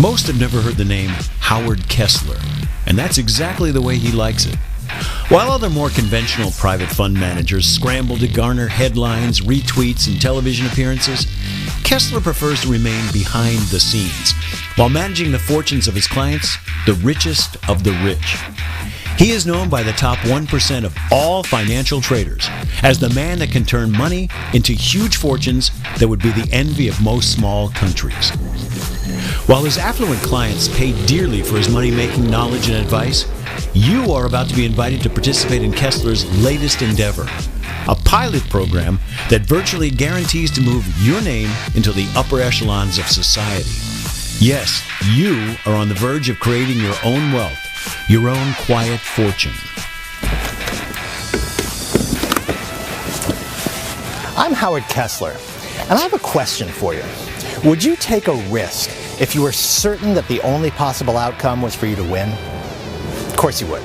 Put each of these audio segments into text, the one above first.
Most have never heard the name Howard Kessler, and that's exactly the way he likes it. While other more conventional private fund managers scramble to garner headlines, retweets, and television appearances, Kessler prefers to remain behind the scenes, while managing the fortunes of his clients, the richest of the rich. He is known by the top 1% of all financial traders as the man that can turn money into huge fortunes that would be the envy of most small countries. While his affluent clients pay dearly for his money-making knowledge and advice, you are about to be invited to participate in Kessler's latest endeavor, a pilot program that virtually guarantees to move your name into the upper echelons of society. Yes, you are on the verge of creating your own wealth, your own quiet fortune. I'm Howard Kessler, and I have a question for you. Would you take a risk if you were certain that the only possible outcome was for you to win? Of course you would.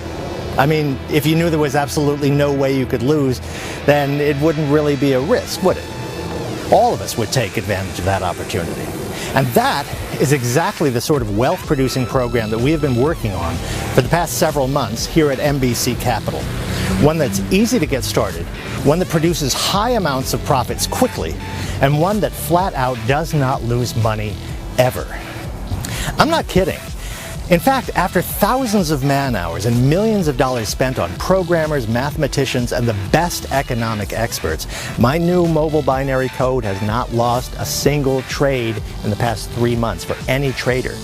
I mean, if you knew there was absolutely no way you could lose, then it wouldn't really be a risk, would it? All of us would take advantage of that opportunity. And that is exactly the sort of wealth-producing program that we have been working on for the past several months here at MBC Capital. One that's easy to get started, one that produces high amounts of profits quickly, and one that flat out does not lose money ever. I'm not kidding. In fact, after thousands of man-hours and millions of dollars spent on programmers, mathematicians, and the best economic experts, my new mobile binary code has not lost a single trade in the past 3 months for any trader.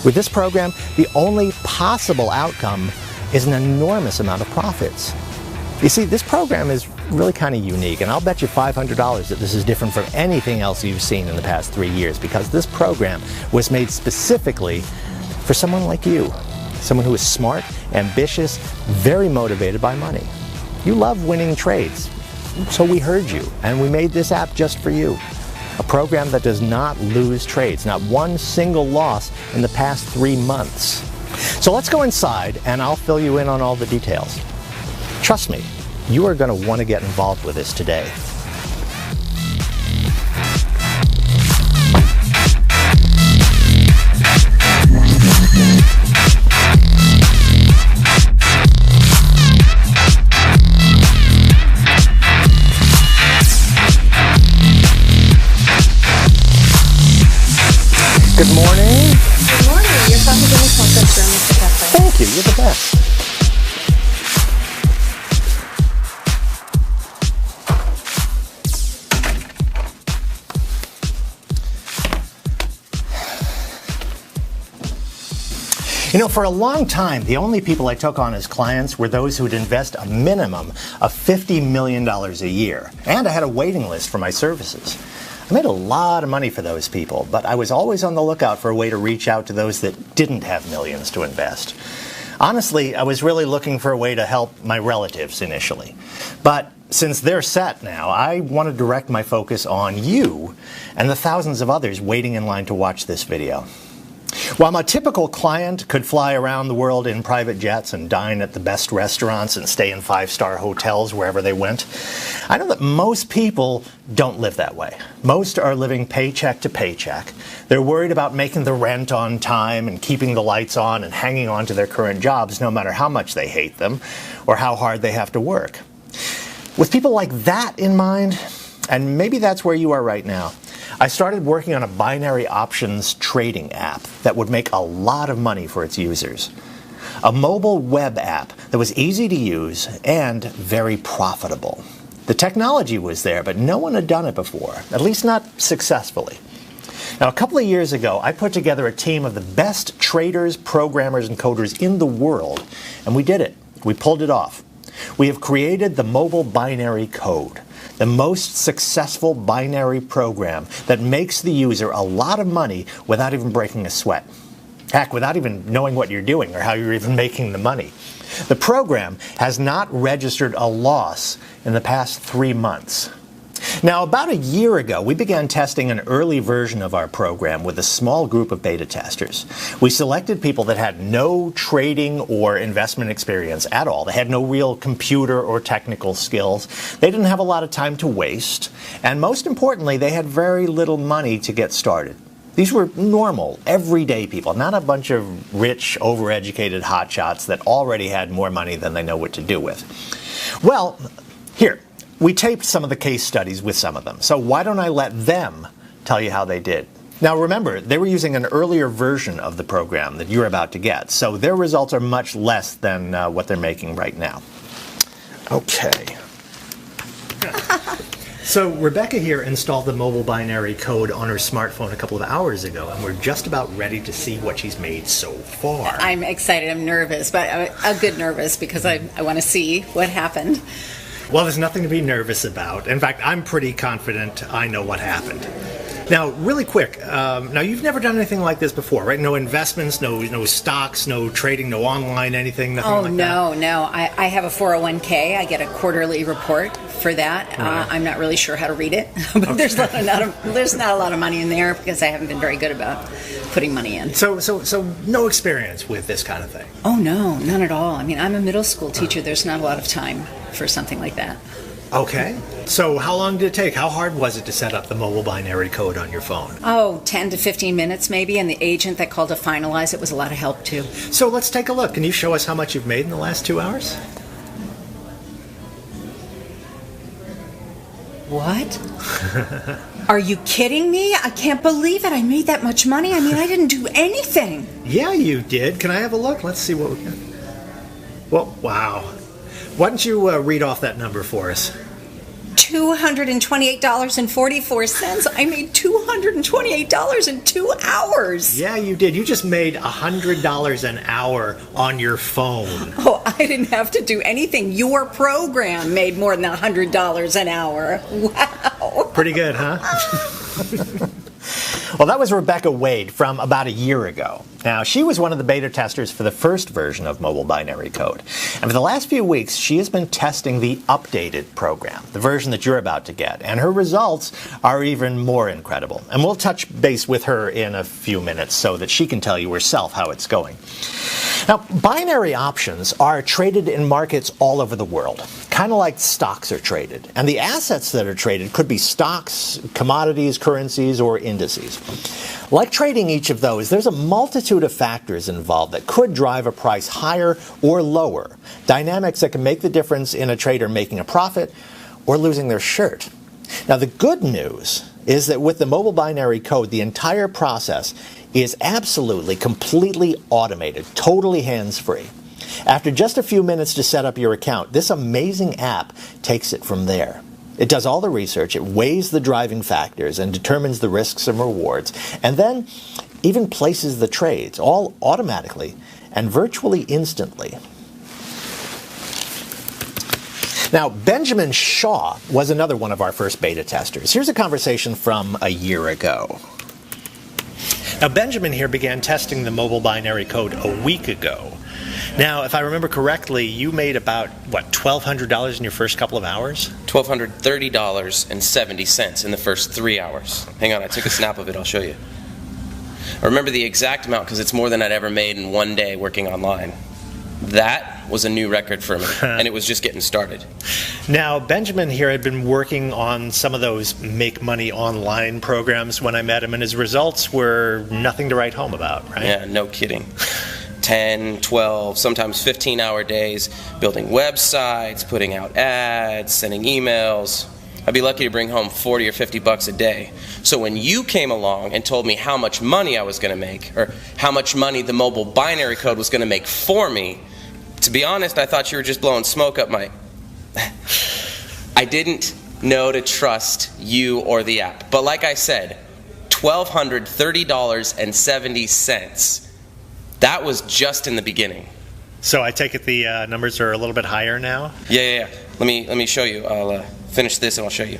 With this program, the only possible outcome is an enormous amount of profits. You see, this program is really kind of unique, and I'll bet you $500 that this is different from anything else you've seen in the past 3 years, because this program was made specifically for someone like you, someone who is smart, ambitious, very motivated by money. You love winning trades, so we heard you, and we made this app just for you. A program that does not lose trades, not one single loss in the past 3 months. So let's go inside, and I'll fill you in on all the details. Trust me, you are going to want to get involved with this today. Good morning. Good morning. Your coffee's in the conference room, Mr. Kessler. Thank you. You're the best. You know, for a long time, the only people I took on as clients were those who would invest a minimum of $50 million a year. And I had a waiting list for my services. I made a lot of money for those people, but I was always on the lookout for a way to reach out to those that didn't have millions to invest. Honestly, I was really looking for a way to help my relatives initially. But since they're set now, I want to direct my focus on you and the thousands of others waiting in line to watch this video. While my typical client could fly around the world in private jets and dine at the best restaurants and stay in 5-star hotels wherever they went, I know that most people don't live that way. Most are living paycheck to paycheck. They're worried about making the rent on time and keeping the lights on and hanging on to their current jobs no matter how much they hate them or how hard they have to work. With people like that in mind, and maybe that's where you are right now, I started working on a binary options trading app that would make a lot of money for its users. A mobile web app that was easy to use and very profitable. The technology was there, but no one had done it before, at least not successfully. Now, a couple of years ago, I put together a team of the best traders, programmers, and coders in the world, and we did it. We pulled it off. We have created the mobile binary code, the most successful binary program that makes the user a lot of money without even breaking a sweat. Heck, without even knowing what you're doing or how you're even making the money. The program has not registered a loss in the past 3 months. Now, about a year ago, we began testing an early version of our program with a small group of beta testers. We selected people that had no trading or investment experience at all. They had no real computer or technical skills. They didn't have a lot of time to waste. And most importantly, they had very little money to get started. These were normal, everyday people, not a bunch of rich, overeducated hotshots that already had more money than they know what to do with. Well, here, we taped some of the case studies with some of them, so why don't I let them tell you how they did? Now remember, they were using an earlier version of the program that you're about to get, so their results are much less than what they're making right now. Okay. So Rebecca here installed the mobile binary code on her smartphone a couple of hours ago, and we're just about ready to see what she's made so far. I'm excited. I'm nervous, but a good nervous because I want to see what happened. Well, there's nothing to be nervous about. In fact, I'm pretty confident I know what happened. Now, really quick, now you've never done anything like this before, right? No investments, no stocks, no trading, no online anything, nothing like that? No. I have a 401k. I get a quarterly report for that. Right. I'm not really sure how to read it, but okay. there's not a lot of money in there because I haven't been very good about putting money in. So no experience with this kind of thing? Oh, no, none at all. I mean, I'm a middle school teacher. There's not a lot of time for something like that. Okay. So how long did it take? How hard was it to set up the mobile binary code on your phone? 10 to 15 minutes maybe, and the agent that called to finalize it was a lot of help too. So let's take a look. Can you show us how much you've made in the last 2 hours? What? Are you kidding me? I can't believe it. I made that much money. I mean, I didn't do anything. Yeah, you did. Can I have a look? Let's see what we got. Well, wow. Why don't you read off that number for us? $228.44. I made $228 in 2 hours. Yeah, you did. You just made $100 an hour on your phone. Oh, I didn't have to do anything. Your program made more than $100 an hour. Wow. Pretty good, huh? Well, that was Rebecca Wade from about a year ago. Now, she was one of the beta testers for the first version of mobile binary code. And for the last few weeks, she has been testing the updated program, the version that you're about to get. And her results are even more incredible. And we'll touch base with her in a few minutes so that she can tell you herself how it's going. Now, binary options are traded in markets all over the world, kind of like stocks are traded. And the assets that are traded could be stocks, commodities, currencies, or indices. Like trading each of those, there's a multitude of factors involved that could drive a price higher or lower, dynamics that can make the difference in a trader making a profit or losing their shirt. Now, the good news is that with the mobile binary code, the entire process is absolutely, completely automated, totally hands-free. After just a few minutes to set up your account, this amazing app takes it from there. It does all the research, it weighs the driving factors and determines the risks and rewards, and then even places the trades, all automatically and virtually instantly. Now, Benjamin Shaw was another one of our first beta testers. Here's a conversation from a year ago. Now, Benjamin here began testing the mobile binary code a week ago. Now, if I remember correctly, you made about, $1,200 in your first couple of hours? $1,230.70 in the first 3 hours. Hang on, I took a snap of it, I'll show you. I remember the exact amount because it's more than I'd ever made in one day working online. That was a new record for me, and it was just getting started. Now, Benjamin here had been working on some of those make money online programs when I met him, and his results were nothing to write home about, right? Yeah, no kidding. 10, 12, sometimes 15-hour days, building websites, putting out ads, sending emails. I'd be lucky to bring home 40 or 50 bucks a day. So when you came along and told me how much money I was going to make, or how much money the mobile binary code was going to make for me, to be honest, I thought you were just blowing smoke up my... I didn't know to trust you or the app. But like I said, $1,230.70. That was just in the beginning. So I take it the numbers are a little bit higher now? Yeah. Let me show you. I'll finish this and I'll show you.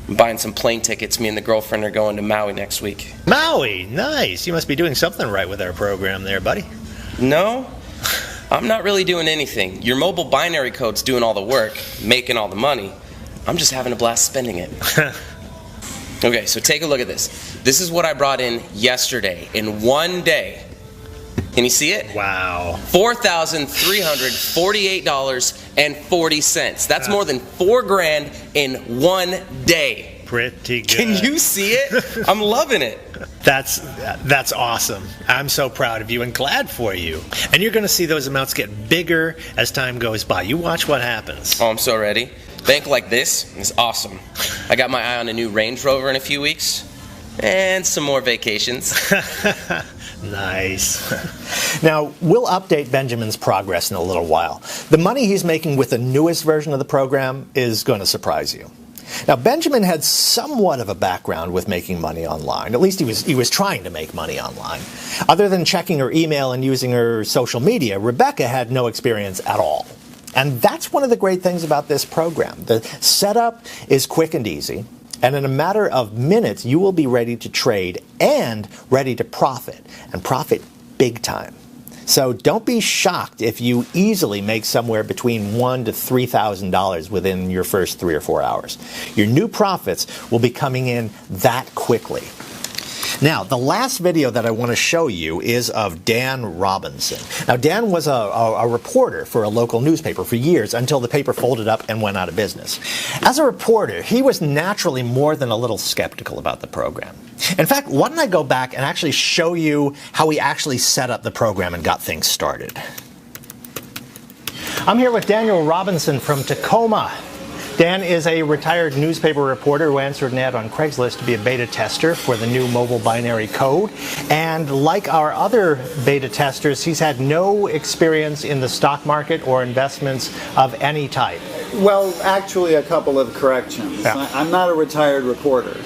I'm buying some plane tickets. Me and the girlfriend are going to Maui next week. Maui? Nice. You must be doing something right with our program there, buddy. No, I'm not really doing anything. Your mobile binary code's doing all the work, making all the money. I'm just having a blast spending it. Okay, so take a look at this. This is what I brought in yesterday in one day. Can you see it? Wow. $4,348.40. That's more than $4,000 in one day. pretty good. Can you see it? I'm loving it. That's awesome. I'm so proud of you and glad for you. And you're going to see those amounts get bigger as time goes by. You watch what happens. Oh, I'm so ready. Bank like this is awesome. I got my eye on a new Range Rover in a few weeks. And some more vacations. Nice. Now, we'll update Benjamin's progress in a little while. The money he's making with the newest version of the program is going to surprise you. Now, Benjamin had somewhat of a background with making money online. At least he was trying to make money online. Other than checking her email and using her social media, Rebecca had no experience at all. And that's one of the great things about this program. The setup is quick and easy. And in a matter of minutes, you will be ready to trade and ready to profit, and profit big time. So don't be shocked if you easily make somewhere between $1,000 to $3,000 within your first 3 or 4 hours. Your new profits will be coming in that quickly. Now, the last video that I want to show you is of Dan Robinson. Now, Dan was a reporter for a local newspaper for years until the paper folded up and went out of business. As a reporter, he was naturally more than a little skeptical about the program. In fact, why don't I go back and actually show you how he actually set up the program and got things started. I'm here with Daniel Robinson from Tacoma. Dan is a retired newspaper reporter who answered an ad on Craigslist to be a beta tester for the new mobile binary code. And like our other beta testers, he's had no experience in the stock market or investments of any type. Well, actually, a couple of corrections. Yeah. I'm not a retired reporter.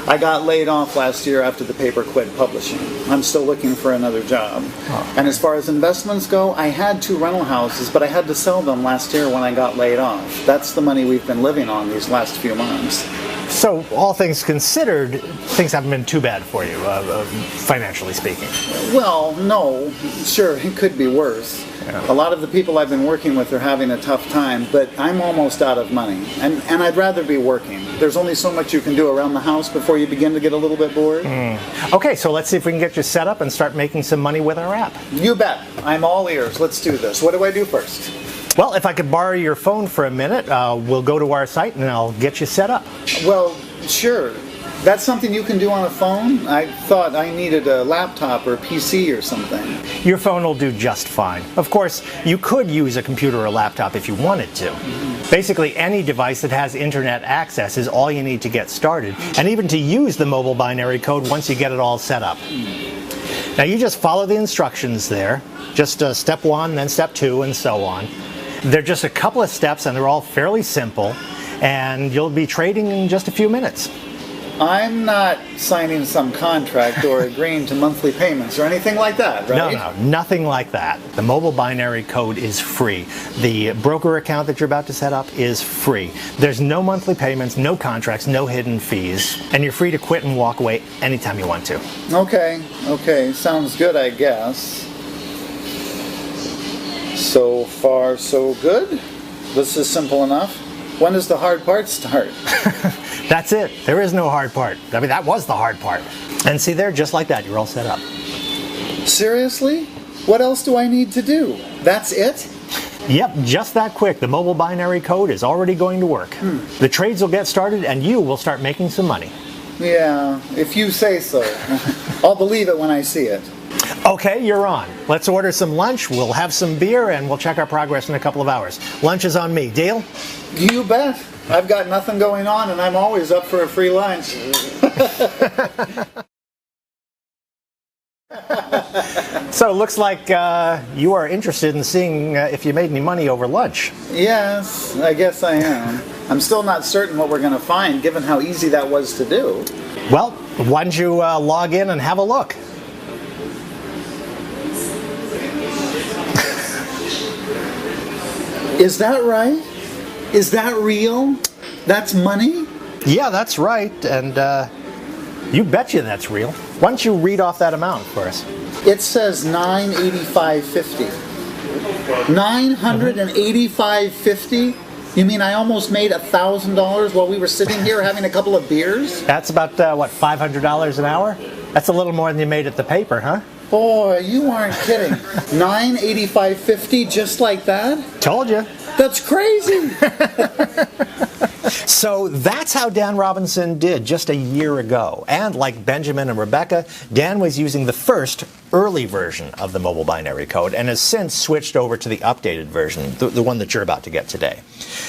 I got laid off last year after the paper quit publishing. I'm still looking for another job. Oh. And as far as investments go, I had 2 rental houses, but I had to sell them last year when I got laid off. That's the money we've been living on these last few months. So, all things considered, things haven't been too bad for you, financially speaking. Well, no. Sure, it could be worse. Yeah. A lot of the people I've been working with are having a tough time, but I'm almost out of money. And I'd rather be working. There's only so much you can do around the house before you begin to get a little bit bored. Okay, so let's see if we can get you set up and start making some money with our app. You bet. I'm all ears. Let's do this. What do I do first? Well, if I could borrow your phone for a minute, we'll go to our site and I'll get you set up. Well, sure. That's something you can do on a phone? I thought I needed a laptop or a PC or something. Your phone will do just fine. Of course, you could use a computer or a laptop if you wanted to. Basically, any device that has internet access is all you need to get started, and even to use the mobile binary code once you get it all set up. Now, you just follow the instructions there. Just step 1, then step 2, and so on. They're just a couple of steps, and they're all fairly simple, and you'll be trading in just a few minutes. I'm not signing some contract or agreeing to monthly payments or anything like that, right? No, nothing like that. The mobile binary code is free. The broker account that you're about to set up is free. There's no monthly payments, no contracts, no hidden fees, and you're free to quit and walk away anytime you want to. Okay. Sounds good, I guess. So far, so good. This is simple enough. When does the hard part start? That's it. There is no hard part. I mean, that was the hard part. And see there, just like that, you're all set up. Seriously? What else do I need to do? That's it? Yep, just that quick. The mobile binary code is already going to work. The trades will get started and you will start making some money. Yeah, if you say so. I'll believe it when I see it. Okay, you're on. Let's order some lunch, we'll have some beer, and we'll check our progress in a couple of hours. Lunch is on me. Deal? You bet. I've got nothing going on, and I'm always up for a free lunch. So it looks like you are interested in seeing if you made any money over lunch. Yes, I guess I am. I'm still not certain what we're going to find, given how easy that was to do. Well, why don't you log in and have a look? Is that right? Is that real? That's money? Yeah, that's right, and you betcha that's real. Why don't you read off that amount for us? It says $985.50. $985.50? You mean I almost made $1,000 while we were sitting here having a couple of beers? That's about, $500 an hour? That's a little more than you made at the paper, huh? Boy, you aren't kidding. $985.50 just like that? Told you. That's crazy. So that's how Dan Robinson did just a year ago. And like Benjamin and Rebecca, Dan was using the first early version of the mobile binary code and has since switched over to the updated version, the one that you're about to get today.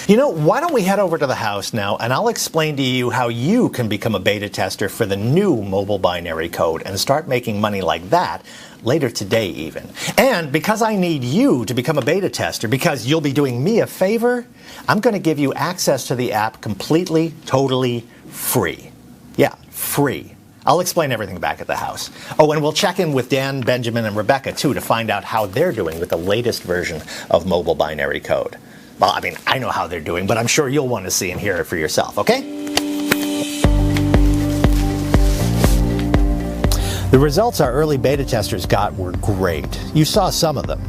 You know, why don't we head over to the house now and I'll explain to you how you can become a beta tester for the new mobile binary code and start making money like that later today even. And because I need you to become a beta tester, because you'll be doing me a favor, I'm going to give you access to the app completely, totally free. Yeah, free. I'll explain everything back at the house. Oh, and we'll check in with Dan, Benjamin, and Rebecca, too, to find out how they're doing with the latest version of mobile binary code. Well, I mean, I know how they're doing, but I'm sure you'll want to see and hear it for yourself, okay? The results our early beta testers got were great. You saw some of them.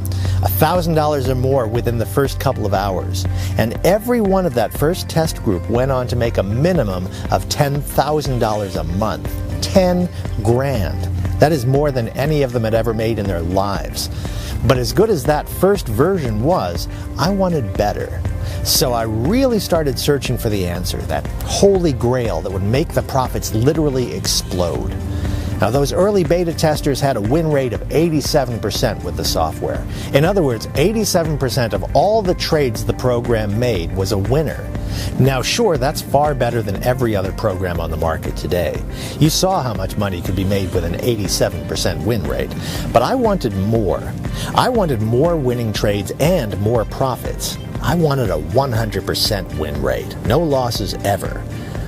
$1,000 or more within the first couple of hours. And every one of that first test group went on to make a minimum of $10,000 a month. 10 grand. That is more than any of them had ever made in their lives. But as good as that first version was, I wanted better. So I really started searching for the answer, that holy grail that would make the profits literally explode. Now, those early beta testers had a win rate of 87% with the software. In other words, 87% of all the trades the program made was a winner. Now, sure, that's far better than every other program on the market today. You saw how much money could be made with an 87% win rate. But I wanted more. I wanted more winning trades and more profits. I wanted a 100% win rate. No losses ever.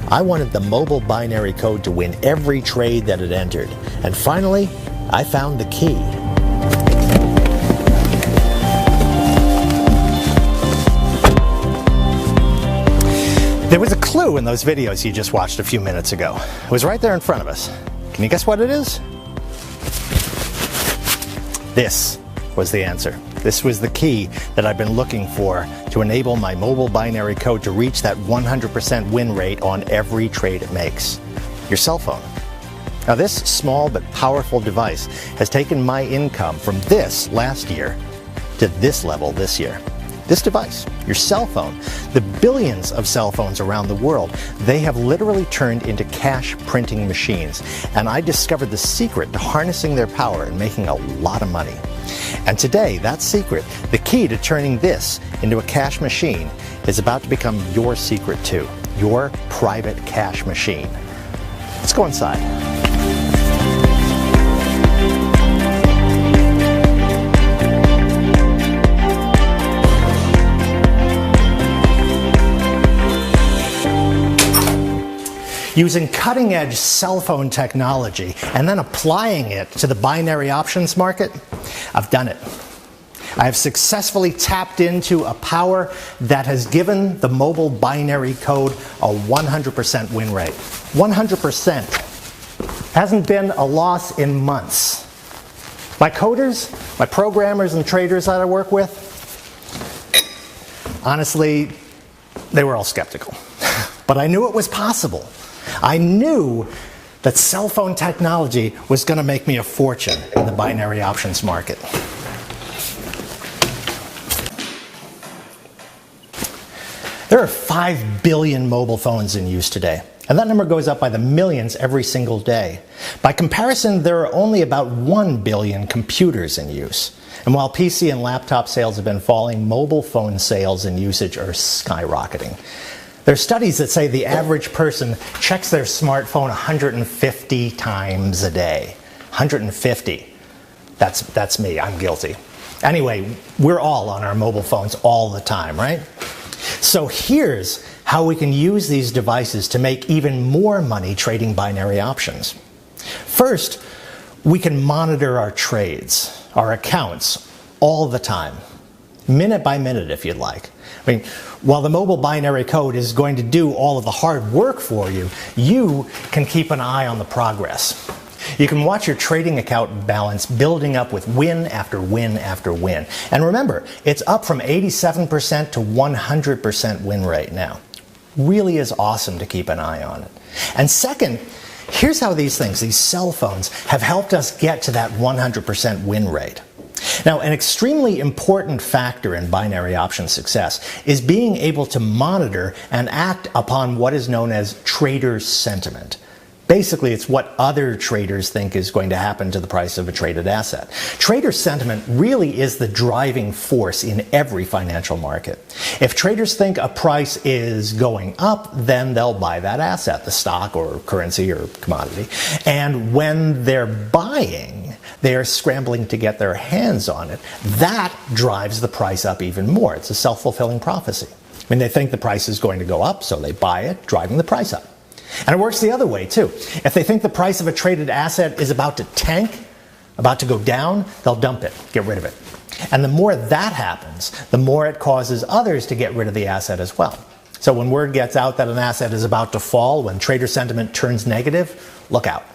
I wanted the mobile binary code to win every trade that it entered. And finally, I found the key. There was a clue in those videos you just watched a few minutes ago. It was right there in front of us. Can you guess what it is? This was the answer. This was the key that I've been looking for to enable my mobile binary code to reach that 100% win rate on every trade it makes. Your cell phone. Now, this small but powerful device has taken my income from this last year to this level this year. This device, your cell phone, the billions of cell phones around the world, they have literally turned into cash printing machines. And I discovered the secret to harnessing their power and making a lot of money. And today, that secret, the key to turning this into a cash machine, is about to become your secret too. Your private cash machine. Let's go inside. Using cutting-edge cell phone technology and then applying it to the binary options market, I've done it. I have successfully tapped into a power that has given the mobile binary code a 100% win rate. 100%. Hasn't been a loss in months. My coders, my programmers and traders that I work with, honestly, they were all skeptical. But I knew it was possible. I knew that cell phone technology was going to make me a fortune in the binary options market. There are 5 billion mobile phones in use today, and that number goes up by the millions every single day. By comparison, there are only about 1 billion computers in use. And while PC and laptop sales have been falling, mobile phone sales and usage are skyrocketing. There are studies that say the average person checks their smartphone 150 times a day. 150. That's me. I'm guilty. Anyway, we're all on our mobile phones all the time, right? So here's how we can use these devices to make even more money trading binary options. First, we can monitor our trades, our accounts, all the time. Minute by minute, if you'd like. I mean, while the mobile binary code is going to do all of the hard work for you, you can keep an eye on the progress. You can watch your trading account balance building up with win after win after win. And remember, it's up from 87% to 100% win rate now. Really is awesome to keep an eye on it. And second, here's how these cell phones, have helped us get to that 100% win rate. Now, an extremely important factor in binary option success is being able to monitor and act upon what is known as trader sentiment. Basically, it's what other traders think is going to happen to the price of a traded asset. Trader sentiment really is the driving force in every financial market. If traders think a price is going up, then they'll buy that asset, the stock or currency or commodity. And when they're buying, they are scrambling to get their hands on it. That drives the price up even more. It's a self-fulfilling prophecy. I mean, they think the price is going to go up, so they buy it, driving the price up. And it works the other way, too. If they think the price of a traded asset is about to tank, about to go down, they'll dump it, get rid of it. And the more that happens, the more it causes others to get rid of the asset as well. So when word gets out that an asset is about to fall, when trader sentiment turns negative, look out.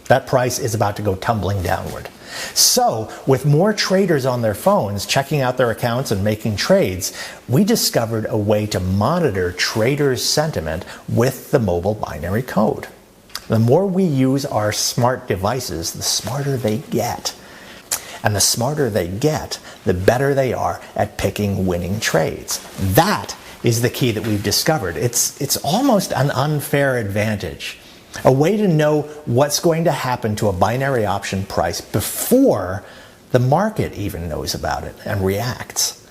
That price is about to go tumbling downward. So, with more traders on their phones checking out their accounts and making trades, we discovered a way to monitor traders' sentiment with the mobile binary code. The more we use our smart devices, the smarter they get. And the smarter they get, the better they are at picking winning trades. That is the key that we've discovered. It's almost an unfair advantage. A way to know what's going to happen to a binary option price before the market even knows about it and reacts.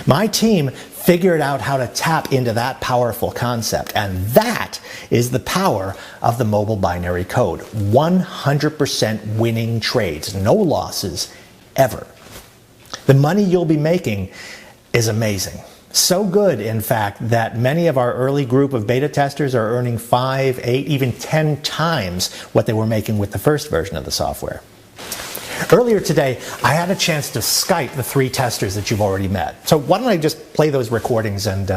My team figured out how to tap into that powerful concept, and that is the power of the mobile binary code. 100% winning trades, no losses, ever. The money you'll be making is amazing. So good, in fact, that many of our early group of beta testers are earning 5, 8, even 10 times what they were making with the first version of the software. Earlier today, I had a chance to Skype the 3 testers that you've already met. So why don't I just play those recordings and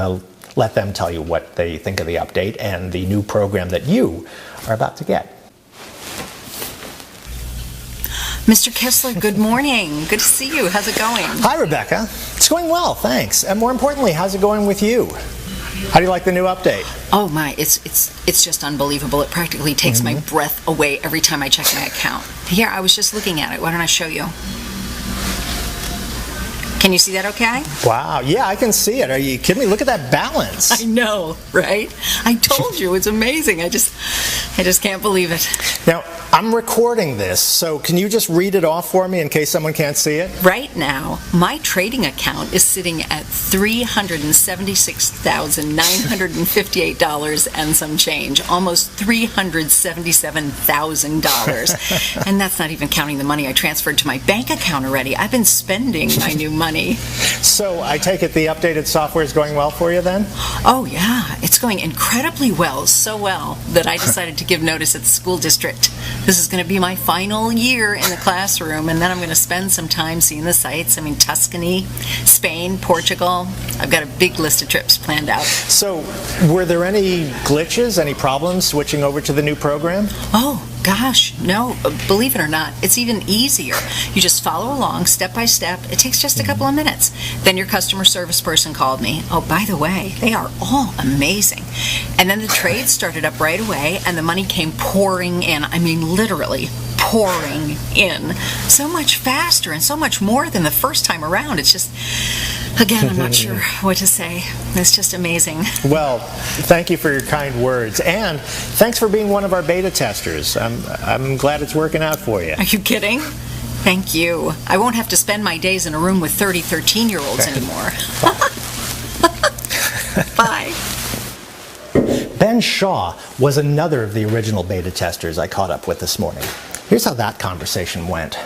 let them tell you what they think of the update and the new program that you are about to get. Mr. Kessler, good morning. Good to see you. How's it going? Hi, Rebecca. It's going well, thanks. And more importantly, how's it going with you? How do you like the new update? Oh my, it's just unbelievable. It practically takes my breath away every time I check my account. Here, I was just looking at it. Why don't I show you? Can you see that okay? Wow, yeah, I can see it. Are you kidding me? Look at that balance. I know, right? I told you, it's amazing. I just can't believe it. Now, I'm recording this, so can you just read it off for me in case someone can't see it? Right now, my trading account is sitting at $376,958 and some change, almost $377,000. And that's not even counting the money I transferred to my bank account already. I've been spending my new money. So I take it the updated software is going well for you then? Oh yeah, it's going incredibly well, so well that I decided to give notice at the school district. This is going to be my final year in the classroom, and then I'm going to spend some time seeing the sights. I mean, Tuscany, Spain, Portugal. I've got a big list of trips planned out. So were there any glitches, any problems switching over to the new program? Oh, gosh, no. Believe it or not, it's even easier. You just follow along step by step. It takes just a couple of minutes. Then your customer service person called me. Oh, by the way, they are all amazing. And then the trade started up right away, and the money came pouring in. I mean, literally pouring in. So much faster and so much more than the first time around. It's just, again, I'm not sure what to say. It's just amazing. Well, thank you for your kind words, and thanks for being one of our beta testers. I'm glad it's working out for you. Are you kidding? Thank you. I won't have to spend my days in a room with 30 13-year-olds anymore. Bye. Ben Shaw was another of the original beta testers I caught up with this morning. Here's how that conversation went.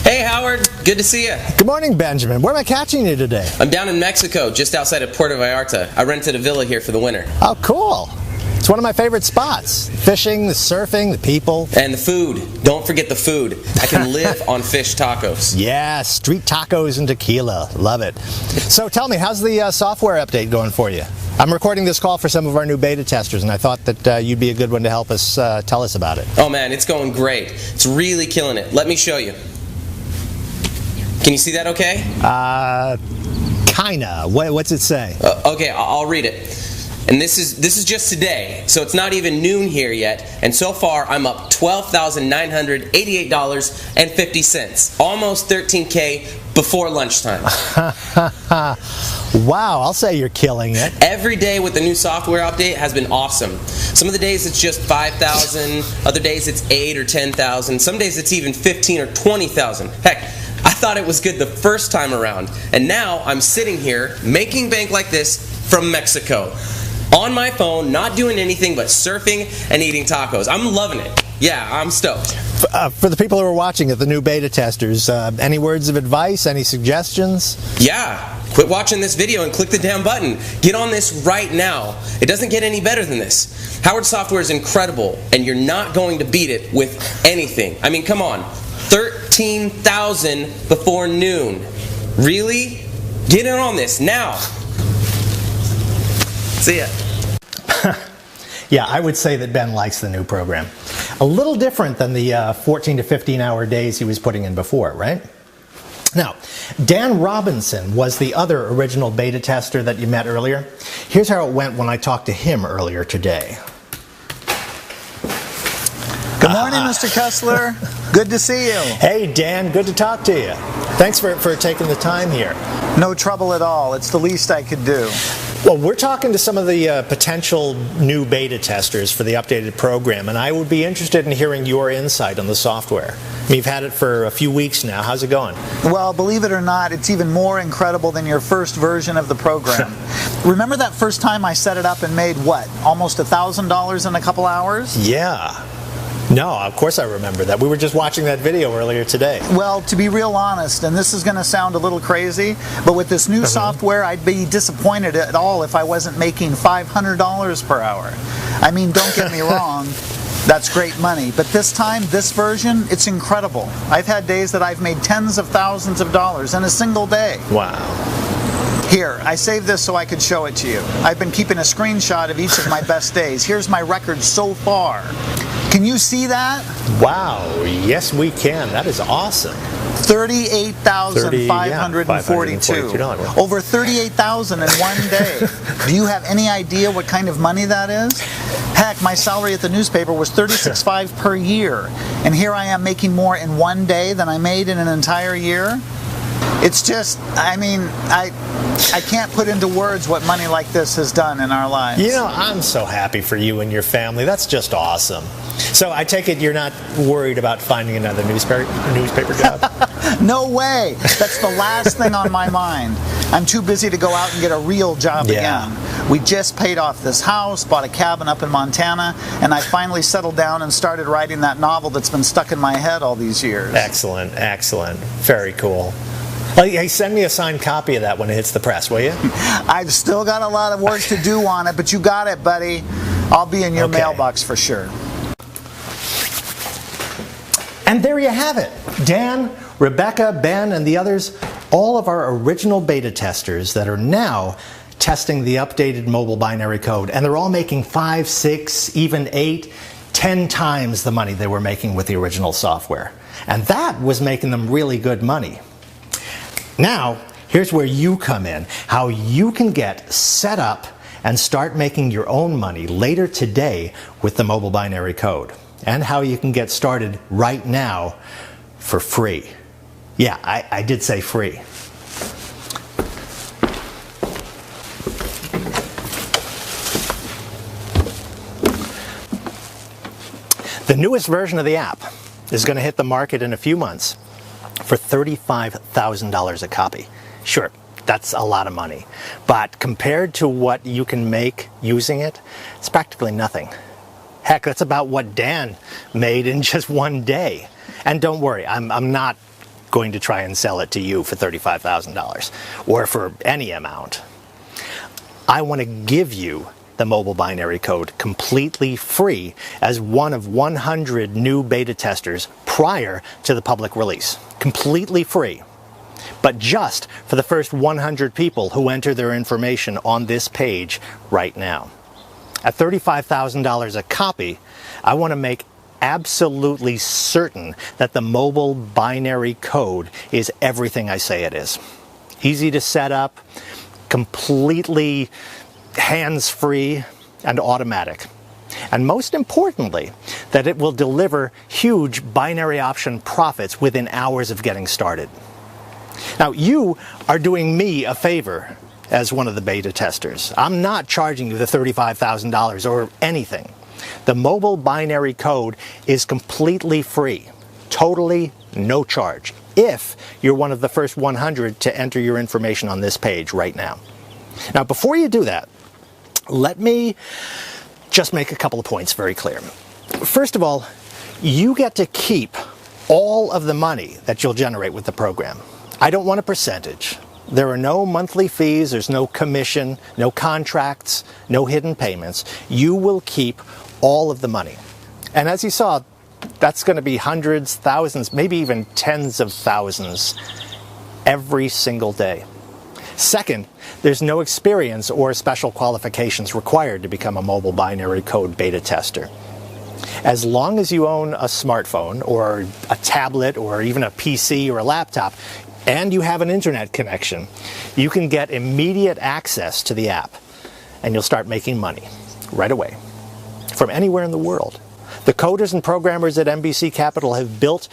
Hey Howard, good to see you. Good morning, Benjamin. Where am I catching you today? I'm down in Mexico, just outside of Puerto Vallarta. I rented a villa here for the winter. Oh, cool. It's one of my favorite spots. Fishing, the surfing, the people. And the food. Don't forget the food. I can live on fish tacos. Yeah, street tacos and tequila. Love it. So tell me, how's the software update going for you? I'm recording this call for some of our new beta testers, and I thought that you'd be a good one to help us tell us about it. Oh man, it's going great. It's really killing it. Let me show you. Can you see that okay? Kinda. What's it say? Okay, I'll read it. And this is just today, so it's not even noon here yet. And so far, I'm up $12,988.50, almost $13K before lunchtime. Wow, I'll say you're killing it. Every day with the new software update has been awesome. Some of the days it's just 5,000, other days it's 8 or 10,000, some days it's even 15 or 20,000. Heck, I thought it was good the first time around, and now I'm sitting here making bank like this from Mexico. On my phone, not doing anything but surfing and eating tacos. I'm loving it. Yeah, I'm stoked. For the people who are watching it, the new beta testers, any words of advice, any suggestions? Yeah, quit watching this video and click the damn button. Get on this right now. It doesn't get any better than this. Howard software is incredible, and you're not going to beat it with anything. I mean, come on. 13,000 before noon. Really? Get in on this now. See ya. Yeah, I would say that Ben likes the new program. A little different than the 14 to 15 hour days he was putting in before, right? Now, Dan Robinson was the other original beta tester that you met earlier. Here's how it went when I talked to him earlier today. Good morning, Mr. Kessler. Good to see you. Hey, Dan, good to talk to you. Thanks for taking the time here. No trouble at all. It's the least I could do. Well, we're talking to some of the potential new beta testers for the updated program, and I would be interested in hearing your insight on the software. I mean, you've had it for a few weeks now. How's it going? Well, believe it or not, it's even more incredible than your first version of the program. Remember that first time I set it up and made, what, almost $1,000 in a couple hours? Yeah. No, of course I remember that. We were just watching that video earlier today. Well, to be real honest, and this is going to sound a little crazy, but with this new software, I'd be disappointed at all if I wasn't making $500 per hour. I mean, don't get me wrong, that's great money. But this time, this version, it's incredible. I've had days that I've made tens of thousands of dollars in a single day. Wow. Here, I saved this so I could show it to you. I've been keeping a screenshot of each of my best days. Here's my record so far. Can you see that? Wow, yes we can. That is awesome. $38,542. Over $38,000 in one day. Do you have any idea what kind of money that is? Heck, my salary at the newspaper was $36,500 per year. And here I am making more in one day than I made in an entire year. It's just, I mean, I can't put into words what money like this has done in our lives. You know, I'm so happy for you and your family. That's just awesome. So I take it you're not worried about finding another newspaper job? No way. That's the last thing on my mind. I'm too busy to go out and get a real job again. We just paid off this house, bought a cabin up in Montana, and I finally settled down and started writing that novel that's been stuck in my head all these years. Excellent, excellent. Very cool. Hey, send me a signed copy of that when it hits the press, will you? I've still got a lot of work to do on it, but you got it, buddy. I'll be in your mailbox for sure. And there you have it. Dan, Rebecca, Ben, and the others, all of our original beta testers that are now testing the updated mobile binary code. And they're all making 5, 6, even 8, 10 times the money they were making with the original software. And that was making them really good money. Now, here's where you come in, how you can get set up and start making your own money later today with the mobile binary code, and how you can get started right now for free. Yeah, I did say free. The newest version of the app is going to hit the market in a few months for $35,000 a copy. Sure, that's a lot of money, but compared to what you can make using it, it's practically nothing. Heck, that's about what Dan made in just one day. And don't worry, I'm not going to try and sell it to you for $35,000 or for any amount. I want to give you the mobile binary code completely free as one of 100 new beta testers prior to the public release. Completely free. But just for the first 100 people who enter their information on this page right now. At $35,000 a copy, I want to make absolutely certain that the mobile binary code is everything I say it is. Easy to set up, completely hands-free and automatic. And most importantly, that it will deliver huge binary option profits within hours of getting started. Now, you are doing me a favor as one of the beta testers. I'm not charging you the $35,000 or anything. The mobile binary code is completely free, totally no charge, if you're one of the first 100 to enter your information on this page right now. Now, before you do that, let me just make a couple of points very clear. First of all, you get to keep all of the money that you'll generate with the program. I don't want a percentage. There are no monthly fees, there's no commission, no contracts, no hidden payments. You will keep all of the money. And as you saw, that's going to be hundreds, thousands, maybe even tens of thousands every single day. Second, there's no experience or special qualifications required to become a mobile binary code beta tester. As long as you own a smartphone or a tablet or even a PC or a laptop, and you have an internet connection, you can get immediate access to the app, and you'll start making money right away from anywhere in the world. The coders and programmers at NBC Capital have built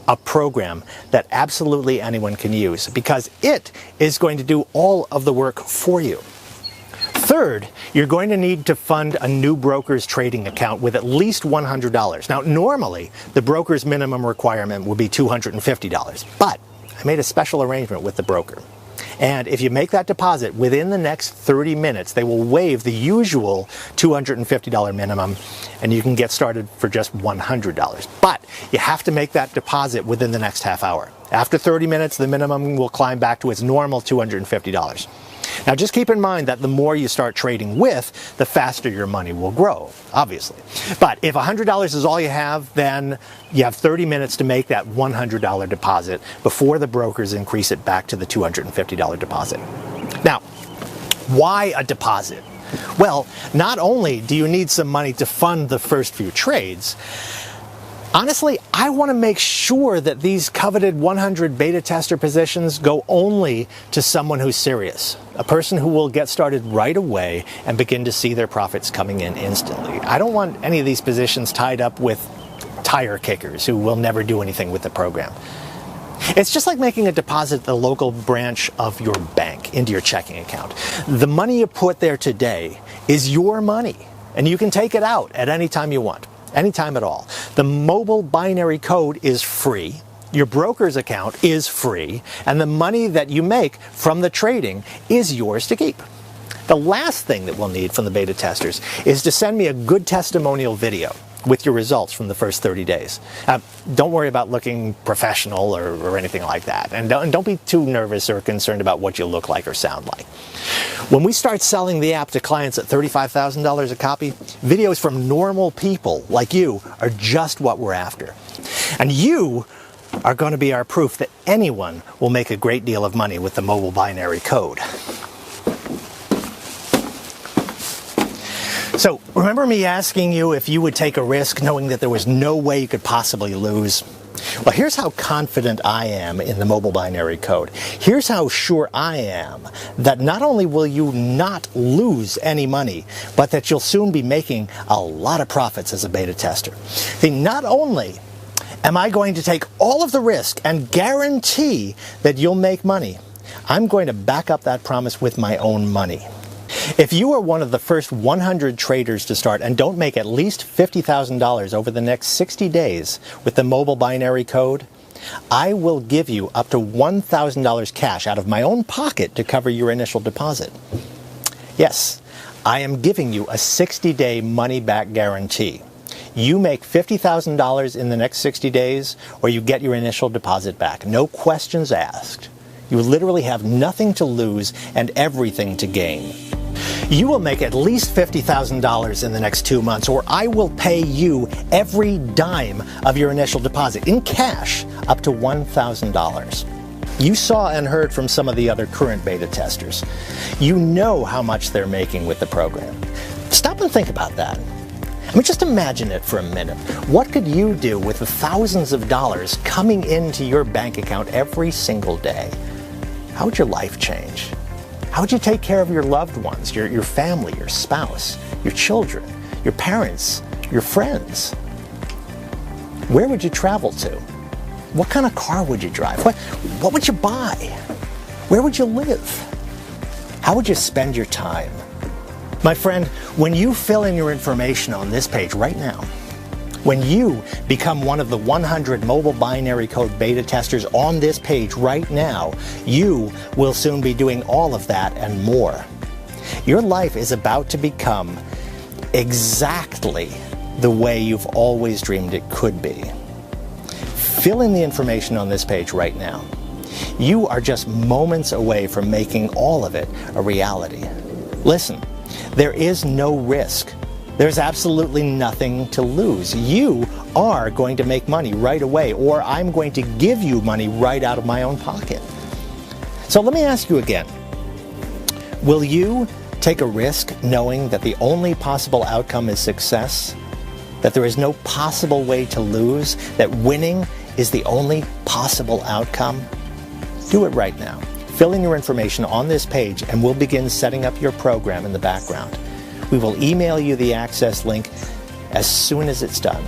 a program that absolutely anyone can use because it is going to do all of the work for you. Third, you're going to need to fund a new broker's trading account with at least $100. Now, normally, the broker's minimum requirement would be $250, but I made a special arrangement with the broker. And if you make that deposit within the next 30 minutes, they will waive the usual $250 minimum, and you can get started for just $100. But you have to make that deposit within the next half hour. After 30 minutes, the minimum will climb back to its normal $250. Now, just keep in mind that the more you start trading with, the faster your money will grow, obviously. But if $100 is all you have, then you have 30 minutes to make that $100 deposit before the brokers increase it back to the $250 deposit. Now, why a deposit? Well, not only do you need some money to fund the first few trades, honestly, I want to make sure that these coveted 100 beta tester positions go only to someone who's serious, a person who will get started right away and begin to see their profits coming in instantly. I don't want any of these positions tied up with tire kickers who will never do anything with the program. It's just like making a deposit at the local branch of your bank into your checking account. The money you put there today is your money, and you can take it out at any time you want. Anytime at all. The mobile binary code is free, your broker's account is free, and the money that you make from the trading is yours to keep. The last thing that we'll need from the beta testers is to send me a good testimonial video with your results from the first 30 days. Don't worry about looking professional or anything like that. And don't be too nervous or concerned about what you look like or sound like. When we start selling the app to clients at $35,000 a copy, videos from normal people like you are just what we're after. And you are going to be our proof that anyone will make a great deal of money with the mobile binary code. So, remember me asking you if you would take a risk knowing that there was no way you could possibly lose? Well, here's how confident I am in the mobile binary code. Here's how sure I am that not only will you not lose any money, but that you'll soon be making a lot of profits as a beta tester. See, not only am I going to take all of the risk and guarantee that you'll make money, I'm going to back up that promise with my own money. If you are one of the first 100 traders to start and don't make at least $50,000 over the next 60 days with the mobile binary code, I will give you up to $1,000 cash out of my own pocket to cover your initial deposit. Yes, I am giving you a 60-day money-back guarantee. You make $50,000 in the next 60 days, or you get your initial deposit back. No questions asked. You literally have nothing to lose and everything to gain. You will make at least $50,000 in the next 2 months, or I will pay you every dime of your initial deposit in cash up to $1,000. You saw and heard from some of the other current beta testers. You know how much they're making with the program. Stop and think about that. I mean, just imagine it for a minute. What could you do with the thousands of dollars coming into your bank account every single day? How would your life change? How would you take care of your loved ones, your family, your spouse, your children, your parents, your friends? Where would you travel to? What kind of car would you drive? What would you buy? Where would you live? How would you spend your time? My friend, when you fill in your information on this page right now, when you become one of the 100 mobile binary code beta testers on this page right now, you will soon be doing all of that and more. Your life is about to become exactly the way you've always dreamed it could be. Fill in the information on this page right now. You are just moments away from making all of it a reality. Listen, there is no risk. There's absolutely nothing to lose. You are going to make money right away, or I'm going to give you money right out of my own pocket. So let me ask you again. Will you take a risk knowing that the only possible outcome is success? That there is no possible way to lose? That winning is the only possible outcome? Do it right now. Fill in your information on this page and we'll begin setting up your program in the background. We will email you the access link as soon as it's done.